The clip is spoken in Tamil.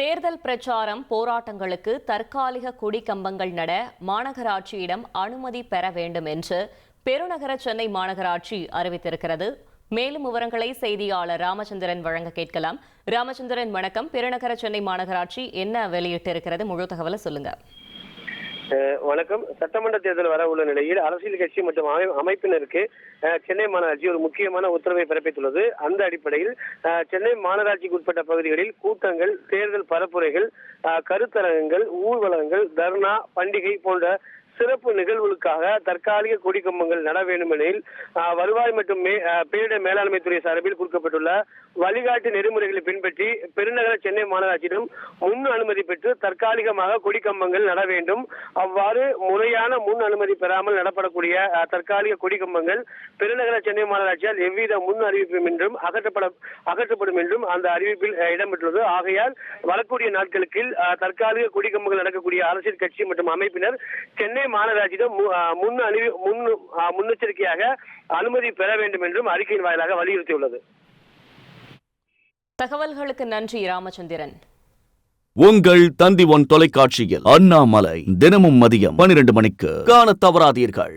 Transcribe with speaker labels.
Speaker 1: தேர்தல் பிரச்சாரம் போராட்டங்களுக்கு தற்காலிக கொடி கம்பங்கள் நட மாநகராட்சியிடம் அனுமதி பெற வேண்டும் என்று பெருநகர சென்னை மாநகராட்சி அறிவித்திருக்கிறது. மேலும் விவரங்களை செய்தியாளர் ராமச்சந்திரன் வழங்க கேட்கலாம். ராமச்சந்திரன் வணக்கம். பெருநகர சென்னை மாநகராட்சி என்ன வெளியிட்டிருக்கிறது, முழு தகவலை சொல்லுங்க.
Speaker 2: வணக்கம். சட்டமன்ற தேர்தல் வர உள்ள நிலையில் அரசியல் கட்சி மற்றும் அமைப்பினருக்கு சென்னை மாநகராட்சி ஒரு முக்கியமான உத்தரவை பிறப்பித்துள்ளது. அந்த அடிப்படையில் சென்னை மாநகராட்சிக்கு உட்பட்ட பகுதிகளில் கூட்டங்கள், தேர்தல் பரப்புரைகள், கருத்தரங்கங்கள், ஊர்வலங்கள், தர்ணா, பண்டிகை போன்ற சிறப்பு நிகழ்வுகளுக்காக தற்காலிக கொடி கம்பங்கள் நட வேண்டும் எனில் வருவாய் மற்றும் பேரிடர் மேலாண்மை துறை சார்பில் கொடுக்கப்பட்டுள்ள வழிகாட்டு நெறிமுறைகளை பின்பற்றி பெருநகர சென்னை மாநகராட்சியிடம் முன் அனுமதி பெற்று தற்காலிகமாக கொடி கம்பங்கள் நட வேண்டும். அவ்வாறு முறையான முன் அனுமதி பெறாமல் நடப்படக்கூடிய தற்காலிக கொடி கம்பங்கள் பெருநகர சென்னை மாநகராட்சியால் எவ்வித முன் அறிவிப்பும் என்றும் அகற்றப்படும் என்றும் அந்த அறிவிப்பில் இடம்பெற்றுள்ளது. ஆகையால் வரக்கூடிய நாட்களுக்கு தற்காலிக கொடி கம்பங்கள் நடக்கக்கூடிய அரசியல் கட்சி மற்றும் அமைப்பினர் சென்னை மாநகராட்சியிடம் முன்னெச்சரிக்கையாக அனுமதி பெற வேண்டும் என்றும் அறிக்கையின் வாயிலாக வலியுறுத்தியுள்ளது.
Speaker 1: தகவல்களுக்கு நன்றி ராமச்சந்திரன்.
Speaker 3: உங்கள் தந்தி ஒன் தொலைக்காட்சியில் அண்ணாமலை தினமும் மதியம் 12 மணிக்கு காண தவறாதீர்கள்.